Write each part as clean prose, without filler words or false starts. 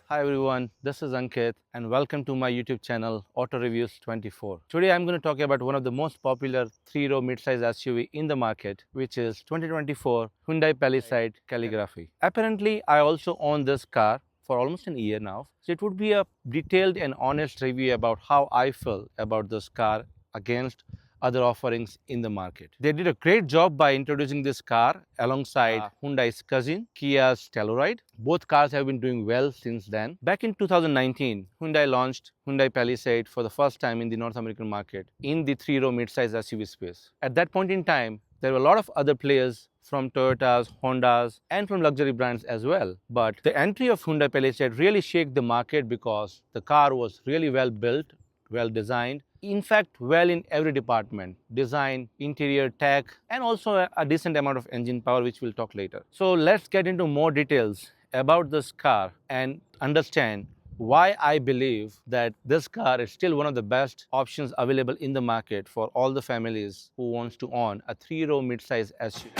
Hi everyone, this is Ankit and welcome to my YouTube channel Auto Reviews 24. Today I'm going to talk about one of the most popular 3-row midsize SUV in the market, which is 2024 Hyundai Palisade Calligraphy. Apparently, I also own this car for almost a year now, so it would be a detailed and honest review about how I feel about this car against other offerings in the market. They did a great job by introducing this car alongside Hyundai's cousin, Kia's Telluride. Both cars have been doing well since then. Back in 2019, Hyundai launched Hyundai Palisade for the first time in the North American market in the 3-row midsize SUV space. At that point in time, there were a lot of other players from Toyotas, Hondas, and from luxury brands as well. But the entry of Hyundai Palisade really shook the market because the car was really well built, well designed, in fact well in every department: design, interior, tech, and also a decent amount of engine power, which we'll talk later. So let's get into more details about this car and understand why I believe that this car is still one of the best options available in the market for all the families who wants to own a 3-row midsize SUV.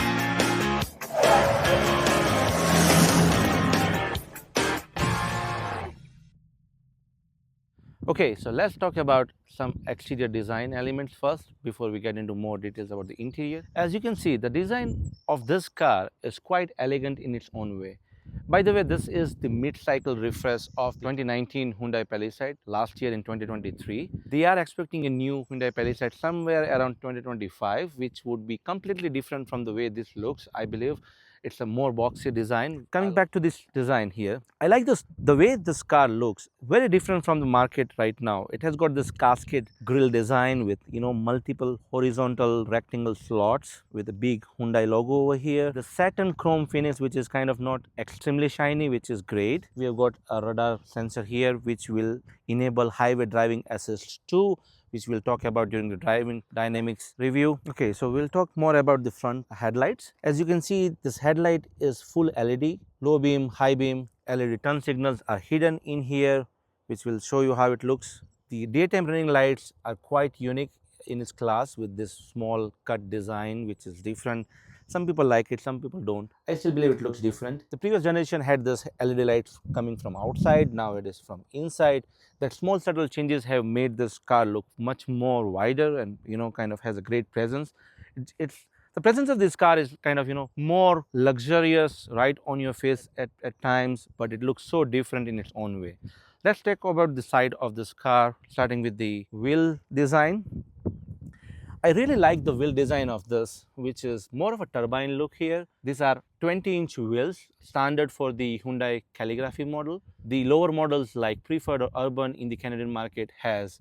Okay, so let's talk about some exterior design elements first before we get into more details about the interior. As you can see, the design of this car is quite elegant in its own way. By the way, this is the mid-cycle refresh of 2019 Hyundai Palisade last year in 2023. They are expecting a new Hyundai Palisade somewhere around 2025, which would be completely different from the way this looks, I believe. It's a more boxy design. Coming back to this design here, I like the way this car looks, very different from the market right now. It has got this cascade grille design with, multiple horizontal rectangle slots with a big Hyundai logo over here. The satin chrome finish, which is kind of not extremely shiny, which is great. We have got a radar sensor here, which will enable highway driving assist too, which we'll talk about during the driving dynamics review. Okay, so we'll talk more about the front headlights. As you can see, this headlight is full LED, low beam, high beam. LED turn signals are hidden in here, which will show you how it looks. The daytime running lights are quite unique in its class with this small cut design, which is different. Some people like it, some people don't. I still believe it looks different. The previous generation had this LED lights coming from outside, now it is from inside. That small subtle changes have made this car look much more wider and kind of has a great presence. The presence of this car is kind of more luxurious right on your face at times, but it looks so different in its own way. Let's talk about the side of this car, starting with the wheel design. I really like the wheel design of this, which is more of a turbine look here. These are 20-inch wheels, standard for the Hyundai Calligraphy model. The lower models like Preferred or Urban in the Canadian market has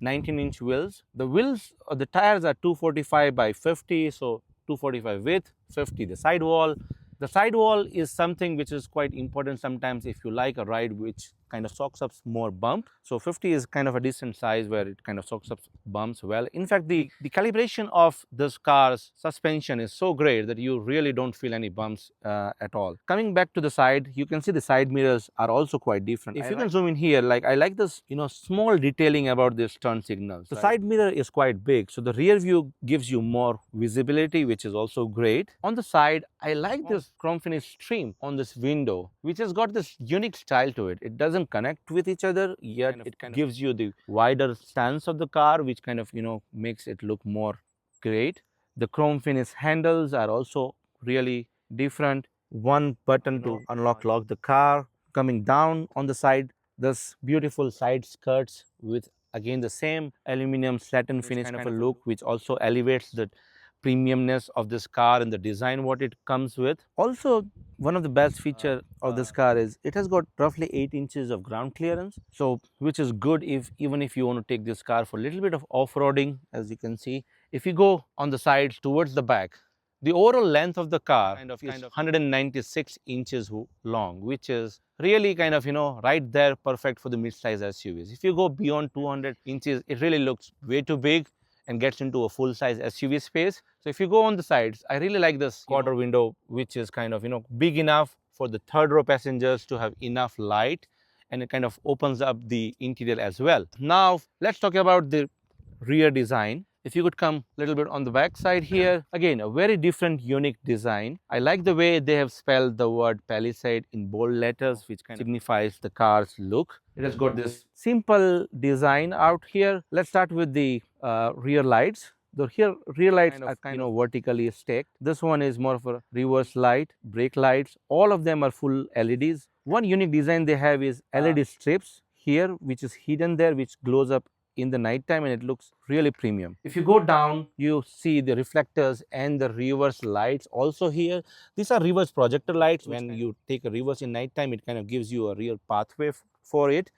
19-inch wheels. The tires are 245 by 50, so 245 width, 50 the sidewall. The sidewall is something which is quite important sometimes if you like a ride which kind of soaks up more bump. So 50 is kind of a decent size where it kind of soaks up bumps well. In fact, the calibration of this car's suspension is so great that you really don't feel any bumps at all. Coming back to the side, you can see the side mirrors are also quite different. If you can zoom in here, like I like this, small detailing about this turn signals. The side mirror is quite big, so the rear view gives you more visibility, which is also great. On the side, I like this chrome finish trim on this window, which has got this unique style to it. It doesn't connect with each other, yet it gives you the wider stance of the car, which kind of makes it look more great. The chrome finish handles are also really different. One button to lock the car. Coming down on the side, this beautiful side skirts with again the same aluminum satin finish kind of a look, which also elevates the premiumness of this car and the design what it comes with. Also, one of the best feature of this car is it has got roughly 8 inches of ground clearance, so which is good even if you want to take this car for a little bit of off-roading. As you can see, if you go on the sides towards the back, the overall length of the car is 196 inches long, which is really kind of right there, perfect for the mid-size SUVs. If you go beyond 200 inches, it really looks way too big and gets into a full-size SUV space. So if you go on the sides, I really like this quarter window, which is kind of big enough for the third row passengers to have enough light, and it kind of opens up the interior as well. Now let's talk about the rear design. If you could come a little bit on the back side here, again, a very different, unique design. I like the way they have spelled the word Palisade in bold letters, which kind of signifies the car's look. It has got this simple design out here. Let's start with the rear lights. The rear lights are kind of vertically stacked. This one is more of a reverse light, brake lights. All of them are full LEDs. One unique design they have is LED strips here, which is hidden there, which glows up in the night time, and it looks really premium. If you go down, you see the reflectors and the reverse lights also here. These are reverse projector lights. When you take a reverse in night time, it kind of gives you a real pathway for it.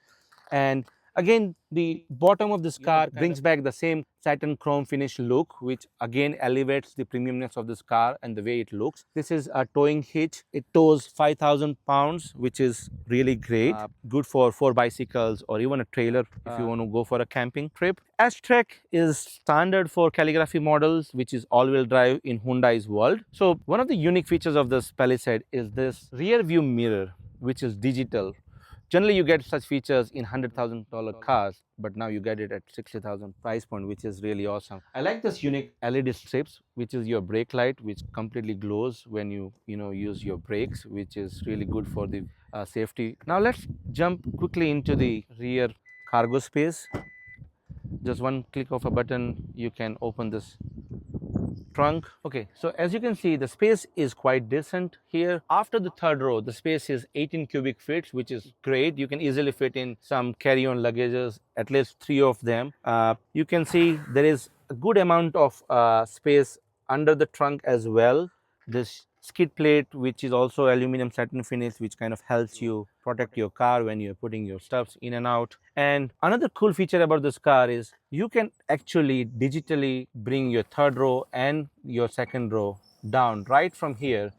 And again, the bottom of this car brings back the same satin chrome finish look, which again elevates the premiumness of this car and the way it looks. This is a towing hitch. It tows 5,000 pounds, which is really great. Good for 4 bicycles or even a trailer if you want to go for a camping trip. S-Trek is standard for calligraphy models, which is all-wheel drive in Hyundai's world. So one of the unique features of this Palisade is this rear view mirror, which is digital. Generally, you get such features in $100,000 cars, but now you get it at 60,000 price point, which is really awesome. I like this unique LED strips, which is your brake light, which completely glows when you use your brakes, which is really good for the safety. Now let's jump quickly into the rear cargo space. Just one click of a button, you can open this trunk. Okay, so as you can see, the space is quite decent here. After the third row, the space is 18 cubic feet, which is great. You can easily fit in some carry-on luggages, at least 3 of them. You can see there is a good amount of space under the trunk as well. This skid plate, which is also aluminum satin finish, which kind of helps you protect your car when you're putting your stuffs in and out. And another cool feature about this car is you can actually digitally bring your third row and your second row down right from here,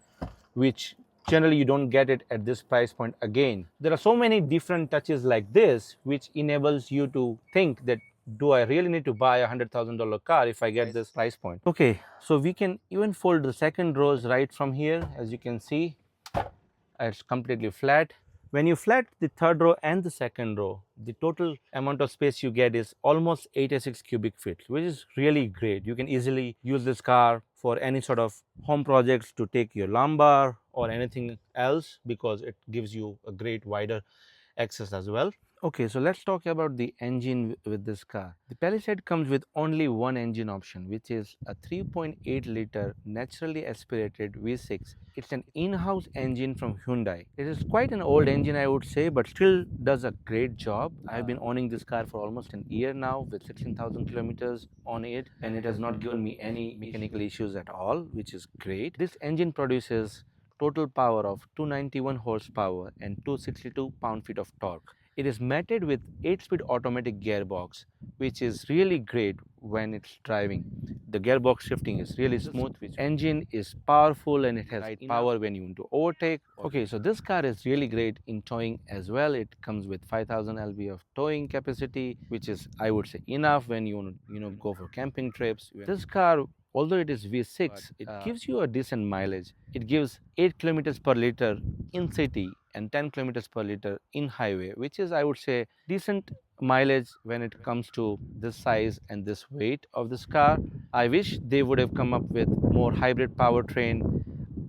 which generally you don't get it at this price point. Again, there are so many different touches like this, which enables you to think that, do I really need to buy a $100,000 car if I get this price point? Okay, so we can even fold the second rows right from here. As you can see, it's completely flat. When you flat the third row and the second row, the total amount of space you get is almost 86 cubic feet, which is really great. You can easily use this car for any sort of home projects, to take your lumber or anything else, because it gives you a great wider access as well. Okay, so let's talk about the engine with this car. The Palisade comes with only one engine option, which is a 3.8 liter naturally aspirated V6. It's an in-house engine from Hyundai. It is quite an old engine, I would say, but still does a great job. I've been owning this car for almost an year now with 16,000 kilometers on it, and it has not given me any mechanical issues at all, which is great. This engine produces total power of 291 horsepower and 262 pound-feet of torque. It is mated with 8-speed automatic gearbox, which is really great when it's driving. The gearbox shifting is really smooth. Which engine is powerful and it has power when you want to overtake. Okay, so this car is really great in towing as well. It comes with 5,000 lb of towing capacity, which is, I would say, enough when you want to go for camping trips. This car, although it is V6, it gives you a decent mileage. It gives 8 kilometers per liter in city and 10 kilometers per liter in highway, which is, I would say, decent mileage when it comes to this size and this weight of this car. I wish they would have come up with more hybrid powertrain.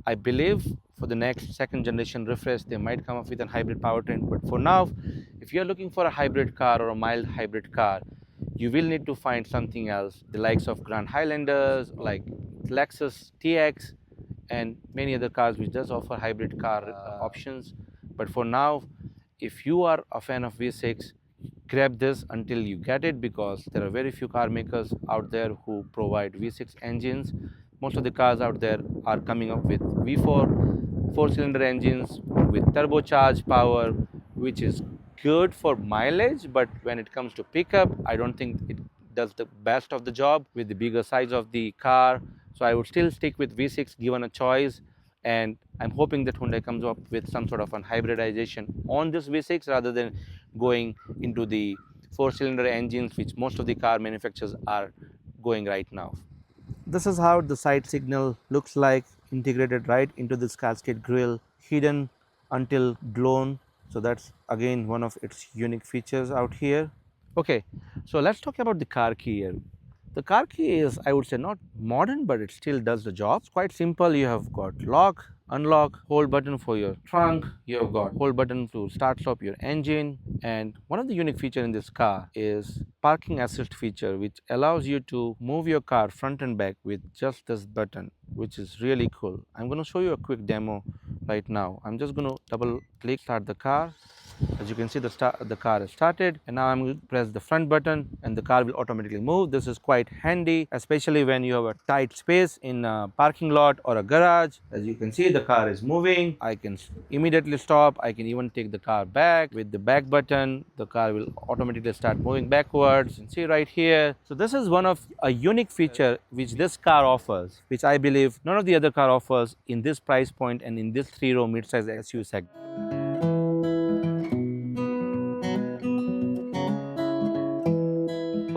I believe for the next second generation refresh, they might come up with a hybrid powertrain. But for now, if you're looking for a hybrid car or a mild hybrid car, you will need to find something else, the likes of Grand Highlanders, like Lexus TX, and many other cars which does offer hybrid car options. But for now, if you are a fan of V6, grab this until you get it, because there are very few car makers out there who provide V6 engines. Most of the cars out there are coming up with V4 4-cylinder engines with turbocharged power, which is good for mileage, but when it comes to pickup, I don't think it does the best of the job with the bigger size of the car. So I would still stick with V6 given a choice, and I'm hoping that Hyundai comes up with some sort of an hybridization on this V6 rather than going into the 4-cylinder engines which most of the car manufacturers are going right now. This is how the side signal looks like, integrated right into this cascade grille, hidden until blown. So that's again one of its unique features out here. Okay, so let's talk about the car key here. The car key is, I would say, not modern, but it still does the job. It's quite simple. You have got lock, unlock, hold button for your trunk, you have got hold button to start stop your engine, and one of the unique feature in this car is parking assist feature, which allows you to move your car front and back with just this button, which is really cool. I'm going to show you a quick demo right now. I'm just going to double click start the car. As you can see, the car is started, and now I'm going to press the front button and the car will automatically move. This is quite handy, especially when you have a tight space in a parking lot or a garage. As you can see, the car is moving. I can immediately stop. I can even take the car back. With the back button, the car will automatically start moving backwards. You can see right here. So this is one of a unique feature which this car offers, which I believe none of the other car offers in this price point and in this 3-row midsize SUV segment.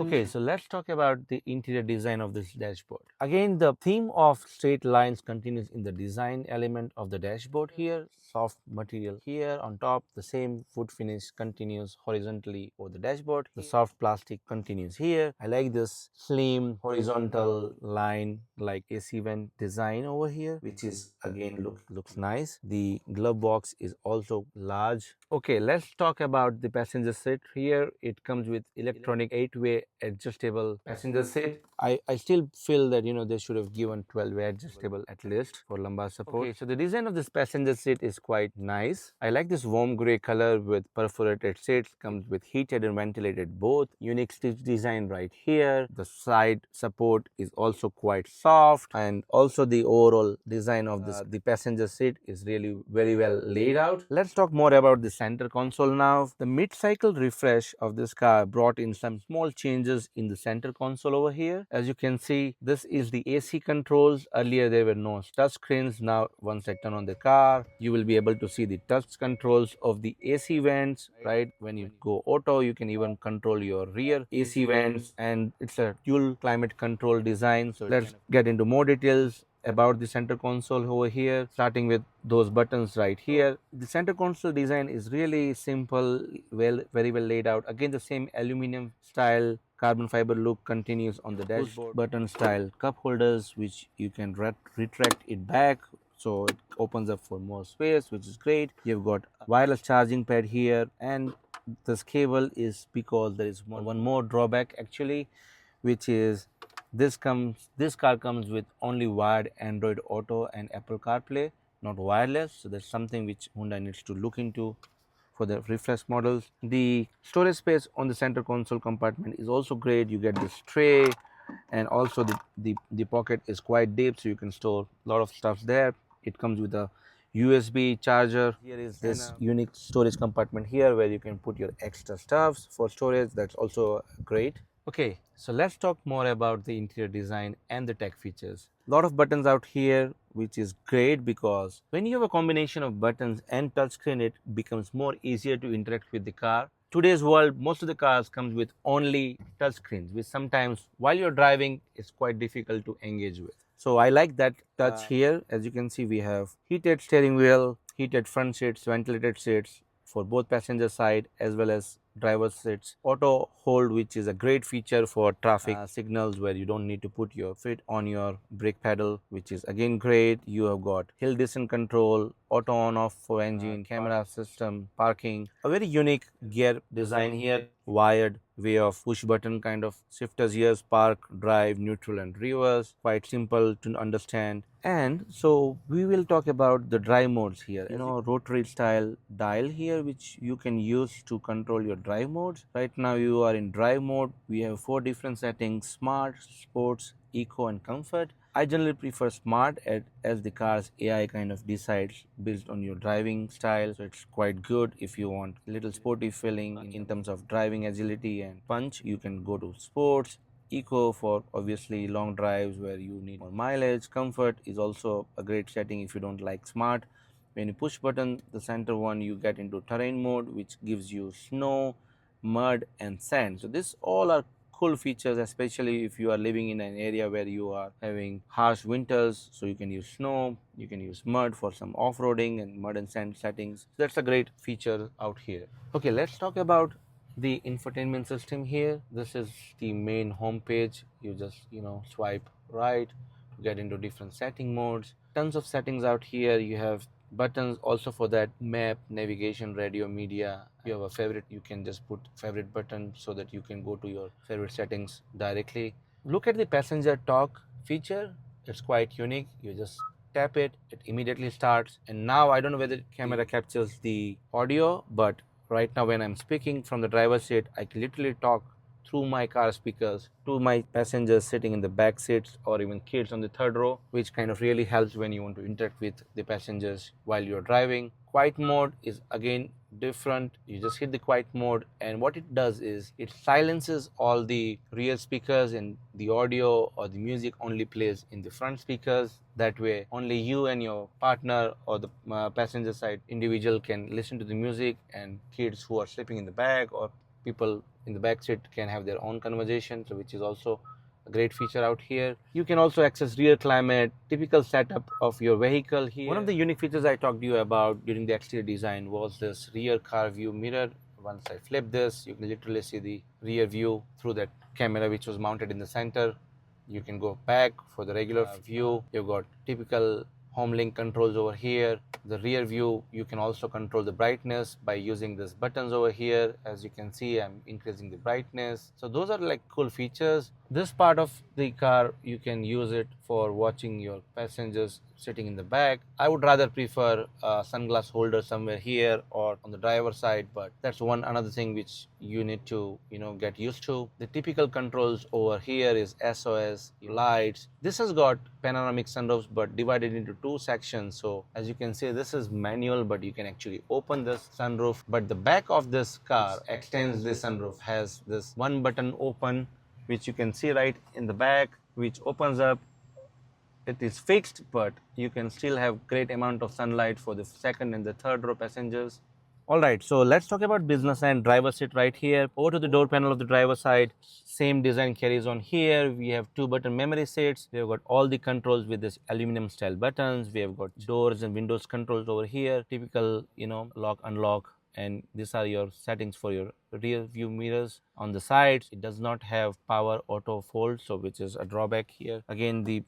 Okay, so let's talk about the interior design of this dashboard. Again, the theme of straight lines continues in the design element of the dashboard here. Soft material here on top, the same wood finish continues horizontally over the dashboard. The soft plastic continues here. I like this slim horizontal line like AC vent design over here, which is again looks nice. The glove box is also large. Okay, let's talk about the passenger seat. Here it comes with electronic 8-way adjustable passenger seat. I still feel that they should have given 12-way adjustable at least for lumbar support. Okay, so the design of this passenger seat is quite nice. I like this warm gray color with perforated seats. Comes with heated and ventilated both. Unique stitch design right here. The side support is also quite soft, and also the overall design of this the passenger seat is really very well laid out. Let's talk more about the center console now. The mid-cycle refresh of this car brought in some small changes in the center console over here. As you can see, this is the AC controls. Earlier there were no touch screens. Now once I turn on the car, you will be able to see the touch controls of the AC vents, right? When you go auto, you can even control your rear AC vents, and it's a dual climate control design. So let's get into more details about the center console over here, starting with those buttons right here. The center console design is really simple, very well laid out. Again, the same aluminum style carbon fiber look continues on the dashboard. Button style cup holders, which you can retract it back, so it opens up for more space, which is great. You've got wireless charging pad here, and this cable is because there is one more drawback actually, which is this car comes with only wired Android Auto and Apple CarPlay, not wireless. So that's something which Hyundai needs to look into for the refresh models. The storage space on the center console compartment is also great. You get this tray, and also the pocket is quite deep, so you can store a lot of stuff there. It comes with a USB charger. Here is this unique storage compartment here where you can put your extra stuffs for storage. That's also great. Okay, so let's talk more about the interior design and the tech features. A lot of buttons out here, which is great because when you have a combination of buttons and touchscreen, it becomes more easier to interact with the car. Today's world, most of the cars comes with only touchscreens, which sometimes while you're driving, it's quite difficult to engage with. So I like that touch here. As you can see, we have heated steering wheel, heated front seats, ventilated seats for both passenger side as well as driver's seats. Auto hold, which is a great feature for traffic signals where you don't need to put your foot on your brake pedal, which is again great. You have got hill descent control, auto on off for engine, camera system, parking. A very unique gear design here, wired way of push button kind of shifters here, park, drive, neutral and reverse. Quite simple to understand. And so we will talk about the drive modes here. Rotary style dial here, which you can use to control your drive modes. Right now you are in drive mode. We have 4 different settings: smart, sports, eco and comfort. I generally prefer smart as the car's AI kind of decides based on your driving style. So it's quite good if you want a little sporty feeling in terms of driving agility and punch. You can go to sports. Eco for obviously long drives where you need more mileage. Comfort is also a great setting if you don't like smart. When you push button, the center one, you get into terrain mode, which gives you snow, mud and sand. So this all are cool features, especially if you are living in an area where you are having harsh winters. So you can use snow, you can use mud for some off-roading and mud and sand settings. So that's a great feature out here. Okay, let's talk about the infotainment system here. This is the main home page. You just swipe right to get into different setting modes. Tons of settings out here. You have buttons also for that: map, navigation, radio, media. You have a favorite, you can just put favorite button so that you can go to your favorite settings directly. Look at the passenger talk feature. It's quite unique. You just tap it, it immediately starts. And now I don't know whether the camera captures the audio, but right now when I'm speaking from the driver's seat, I can literally talk through my car speakers to my passengers sitting in the back seats or even kids on the third row, which kind of really helps when you want to interact with the passengers while you're driving. Quiet mode is again different. You just hit the quiet mode, and what it does is it silences all the rear speakers, and the audio or the music only plays in the front speakers. That way only you and your partner or the passenger side individual can listen to the music, and kids who are sleeping in the back or people in the back seat can have their own conversation, so which is also a great feature out here. You can also access rear climate, typical setup of your vehicle here. One of the unique features I talked to you about during the exterior design was this rear car view mirror. Once I flip this, you can literally see the rear view through that camera which was mounted in the center. You can go back for the regular view. You've got typical home link controls over here. The rear view, you can also control the brightness by using these buttons over here. As you can see, I'm increasing the brightness. So those are like cool features. This part of the car, you can use it for watching your passengers sitting in the back. I would rather prefer a sunglass holder somewhere here or on the driver's side, but that's one another thing which you need to get used to. The typical controls over here is SOS, lights. This has got panoramic sunroofs but divided into two sections. So as you can see, this is manual, but you can actually open this sunroof. But the back of this car extends the sunroof, has this one button open, which you can see right in the back, which opens up. It is fixed, but you can still have great amount of sunlight for the second and the third row passengers. Alright, so let's talk about business and driver seat right here. Over to the door panel of the driver side. Same design carries on here. We have 2-button memory seats. We have got all the controls with this aluminum style buttons. We have got doors and windows controls over here. Typical, lock, unlock. And these are your settings for your rear view mirrors. On the sides, it does not have power auto fold, so which is a drawback here. Again, the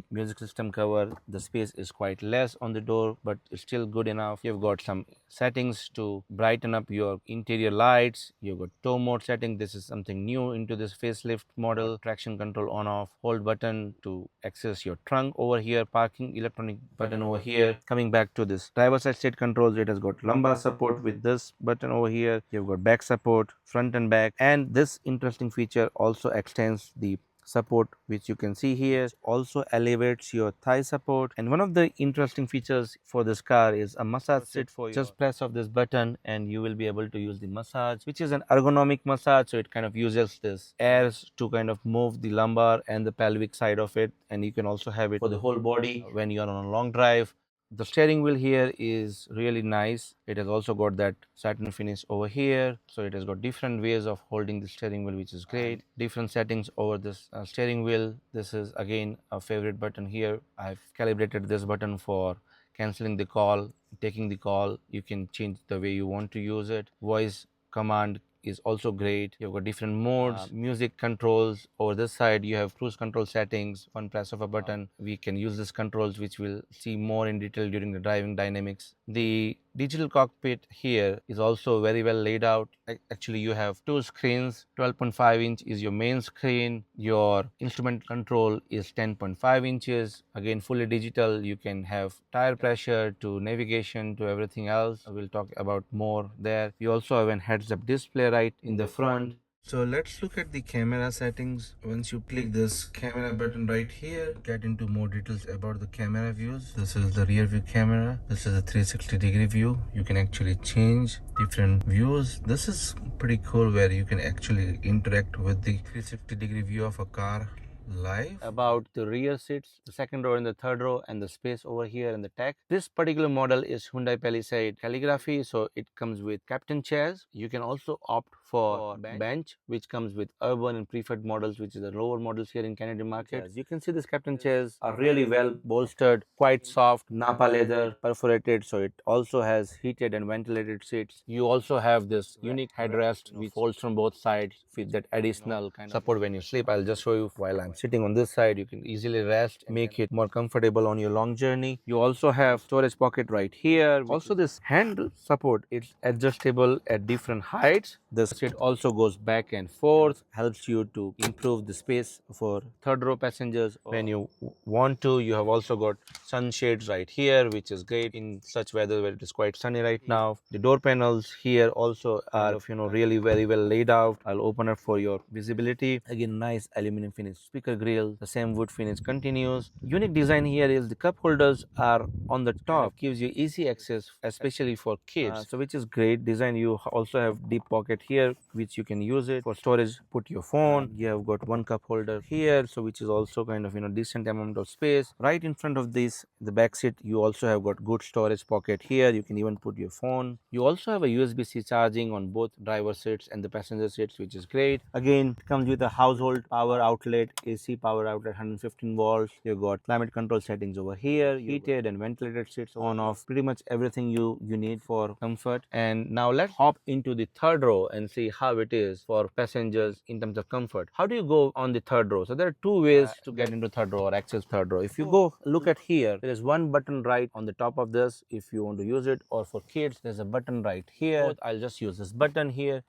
music system cover, the space is quite less on the door, but it's still good enough. You've got some settings to brighten up your interior lights. You've got tow mode setting. This is something new into this facelift model. Traction control on off, hold button to access your trunk over here, parking electronic button over here. Coming back to this driver side state controls, it has got lumbar support with this button over here. You've got back support, front and back, and this interesting feature also extends the support, which you can see here. Also elevates your thigh support. And one of the interesting features for this car is a massage seat for you. Just press of this button and you will be able to use the massage, which is an ergonomic massage, so it kind of uses this airs to kind of move the lumbar and the pelvic side of it. And you can also have it for the whole body when you are on a long drive. The steering wheel here is really nice. It has also got that satin finish over here. So it has got different ways of holding the steering wheel, which is great. Different settings over this steering wheel. This is again a favorite button here. I've calibrated this button for canceling the call, taking the call. You can change the way you want to use it. Voice command is also great. You've got different modes, music controls. Over this side, you have cruise control settings. One press of a button, we can use these controls, which we'll see more in detail during the driving dynamics. The digital cockpit here is also very well laid out. Actually, you have two screens. 12.5 inch is your main screen. Your instrument control is 10.5 inches. Again, fully digital. You can have tire pressure to navigation to everything else. We'll talk about more there. You also have an heads-up display right in the front. So let's look at the camera settings. Once you click this camera button right here, get into more details about the camera views. This is the rear view camera. This is a 360-degree view. You can actually change different views. This is pretty cool where you can actually interact with the 360-degree view of a car live. About the rear seats, the second row and the third row, and the space over here and the tech. This particular model is Hyundai Palisade Calligraphy, so it comes with captain chairs. You can also opt for bench, which comes with urban and preferred models, which is the lower models here in Canadian market. As you can see, these captain chairs are really well bolstered, quite soft, Nappa leather, perforated, so it also has heated and ventilated seats. You also have this unique headrest which folds from both sides with that additional kind of support when you sleep. I'll just show you while I'm sitting on this side. You can easily rest, make it more comfortable on your long journey. You also have storage pocket right here. Also, this handle support, it's adjustable at different heights. The seat also goes back and forth, helps you to improve the space for third row passengers when you want to. You have also got sunshades right here, which is great in such weather where it is quite sunny right now. The door panels here also are really very well laid out. I'll open up for your visibility. Again, nice aluminum finish speaker grill. The same wood finish continues. Unique design here is the cup holders are on the top, gives you easy access, especially for kids. So which is great design. You also have deep pocket here, which you can use it for storage. Put your phone. You have got one cup holder here, so which is also kind of decent amount of space. Right in front of this, the back seat, you also have got good storage pocket here. You can even put your phone. You also have a USB-C charging on both driver seats and the passenger seats, which is great. Again, it comes with a household power outlet, AC power outlet, 115 volts. You've got climate control settings over here, heated and ventilated seats, on off, pretty much everything you need for comfort. And now let's hop into the third row and see how it is for passengers in terms of comfort. How do you go on the third row? So there are two ways to get into third row or access third row. If you go look at here, there is one button right on the top of this if you want to use it, or for kids there's a button right here. I'll just use this button here.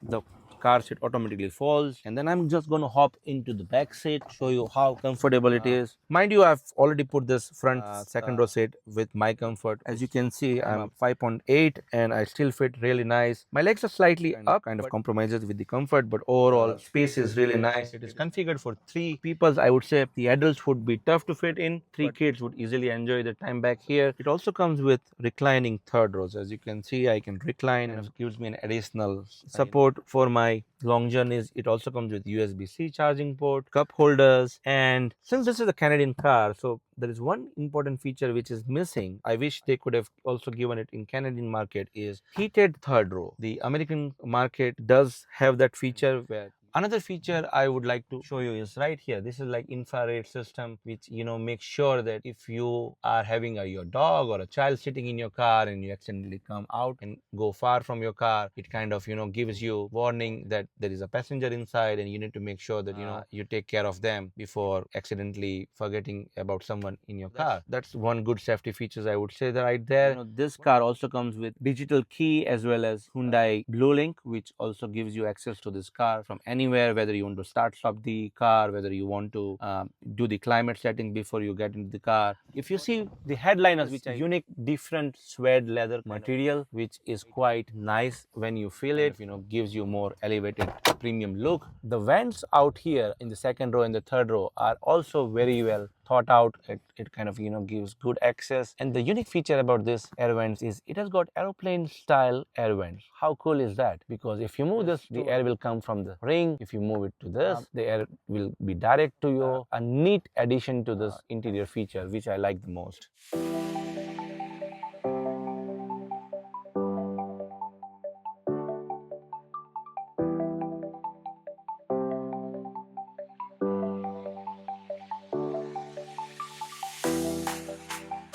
The car seat automatically falls, and then I'm just going to hop into the back seat, show you how comfortable it is. Mind you, I've already put this front second row seat with my comfort. As you can see, I'm 5.8 and I still fit really nice. My legs are slightly up, kind of compromises with the comfort, but overall space is really nice. It is configured for 3 people. I would say the adults would be tough to fit in. 3 kids would easily enjoy the time back here. It also comes with reclining third rows. As you can see, I can recline, and it gives me an additional support for my long journeys. It also comes with USB-C charging port, cup holders, and since this is a Canadian car, so there is one important feature which is missing. I wish they could have also given it in Canadian market, is heated third row. The American market does have that feature where another feature I would like to show you is right here. This is like infrared system, which makes sure that if you are having your dog or a child sitting in your car and you accidentally come out and go far from your car, it kind of gives you warning that there is a passenger inside, and you need to make sure that you take care of them before accidentally forgetting about someone in your car. That's one good safety features I would say that right there. This car also comes with digital key as well as Hyundai Blue Link, which also gives you access to this car from anywhere, whether you want to start stop the car, whether you want to do the climate setting before you get into the car. If you see the headliners, which are unique different suede leather material, which is quite nice when you feel it, gives you more elevated premium look. The vents out here in the second row and the third row are also very well thought out. It kind of gives good access. And the unique feature about this air vents is it has got aeroplane style air vents. How cool is that? Because if you move this, the air will come from the ring. If you move it to this, the air will be direct to you. A neat addition to this interior feature, which I like the most.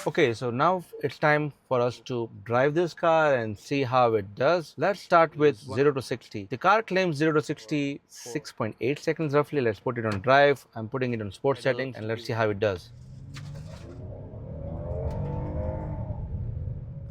Okay, so now it's time for us to drive this car and see how it does. Let's start with 0 to 60. The car claims 0 to 60 6.8 seconds roughly. Let's put it on drive. I'm putting it on sports settings and let's see how it does.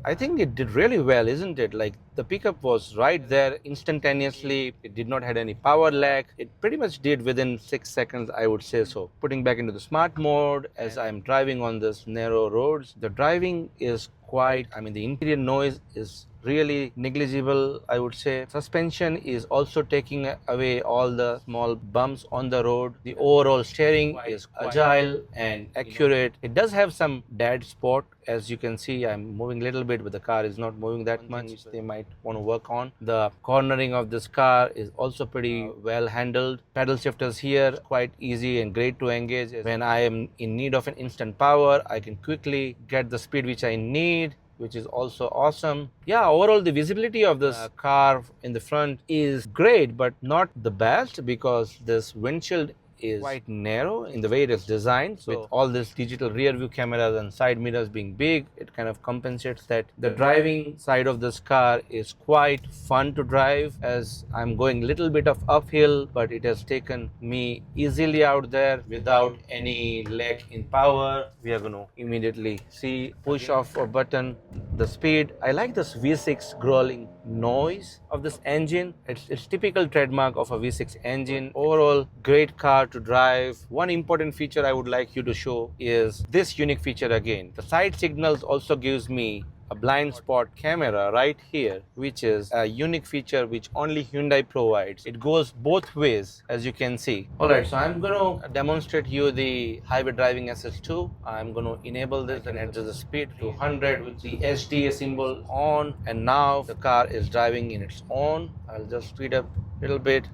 I think it did really well, isn't it? Like, the pickup was right there instantaneously. It did not have any power lag. It pretty much did within 6 seconds, I would say so. Putting back into the smart mode as I'm driving on this narrow roads, the driving is quite, the interior noise is really negligible, I would say. Suspension is also taking away all the small bumps on the road. The overall steering is agile and accurate. It does have some dead spot. As you can see, I'm moving a little bit, but the car is not moving that much. They might want to work on. The cornering of this car is also pretty well handled. Pedal shifters here, quite easy and great to engage. When I am in need of an instant power, I can quickly get the speed which I need. which is also awesome. Yeah, overall the visibility of this car in the front is great, but not the best because this windshield is quite narrow in the way it is designed. So with all this digital rear view cameras and side mirrors being big, it kind of compensates that. The driving side of this car is quite fun to drive, as I'm going a little bit of uphill, but it has taken me easily out there without any lag in power. We are going to immediately see, push off a button, the speed. I like this V6 growling noise of this engine. It's typical trademark of a V6 engine. Overall, great car to drive. One important feature I would like you to show is this unique feature again. The side signals also gives me a blind spot camera right here, which is a unique feature which only Hyundai provides. It goes both ways, as you can see. Alright, so I'm going to demonstrate you the highway driving assist 2. I'm going to enable this and adjust the speed to 100 with the SDA symbol on, and now the car is driving in its own. I'll just speed up a little bit.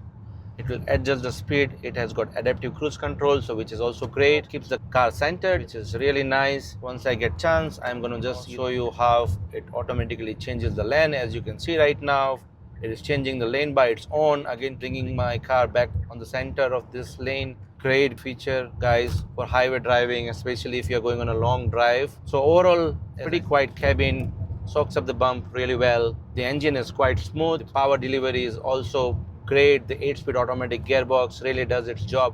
It will adjust the speed. It has got adaptive cruise control, so which is also great. Keeps the car centered, which is really nice. Once I get chance, I'm going to just show you how it automatically changes the lane. As you can see right now, it is changing the lane by its own, again bringing my car back on the center of this lane. Great feature, guys, for highway driving, especially if you're going on a long drive. So overall, pretty quiet cabin, soaks up the bump really well. The engine is quite smooth. The power delivery is also great. The 8-speed automatic gearbox really does its job.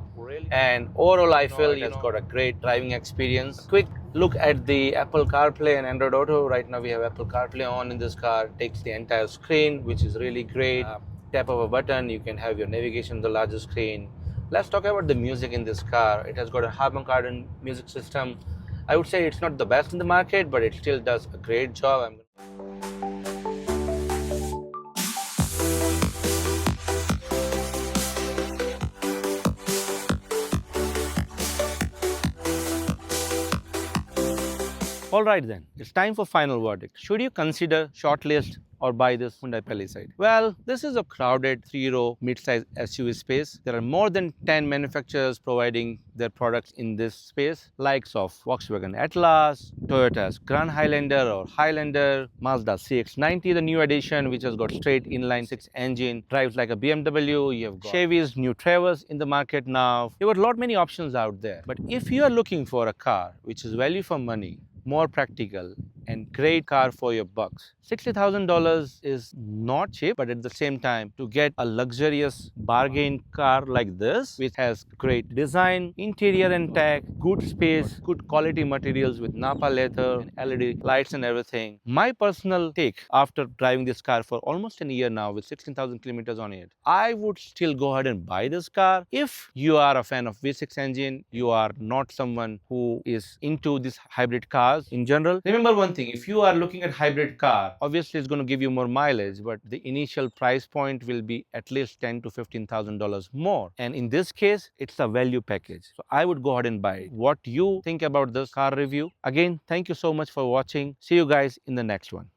And overall, I feel it's got a great driving experience. Quick look at the Apple CarPlay and Android Auto. Right now we have Apple CarPlay on in this car. It takes the entire screen, which is really great. Tap of a button, you can have your navigation on the larger screen. Let's talk about the music in this car. It has got a Harman Kardon music system. I would say it's not the best in the market, but it still does a great job. Alright then, it's time for final verdict. Should you consider shortlist or buy this Hyundai Palisade? Well, this is a crowded 3-row mid-size SUV space. There are more than 10 manufacturers providing their products in this space, likes of Volkswagen Atlas, Toyota's Grand Highlander or Highlander, Mazda CX-90, the new edition, which has got straight inline 6 engine, drives like a BMW. You have got Chevy's new Traverse in the market now. There were many options out there. But if you are looking for a car which is value for money, more practical, and great car for your bucks, $60,000 is not cheap, but at the same time, to get a luxurious bargain car like this, which has great design, interior and tech, good space, good quality materials with Nappa leather, and LED lights and everything. My personal take after driving this car for almost a year now with 16,000 kilometers on it, I would still go ahead and buy this car. If you are a fan of V6 engine, you are not someone who is into these hybrid cars in general. Remember one thing, if you are looking at hybrid car, obviously it's going to give you more mileage, but the initial price point will be at least $10,000 to $15,000 more. And in this case, it's a value package. So I would go ahead and buy it. What you think about this car review? Again, thank you so much for watching. See you guys in the next one.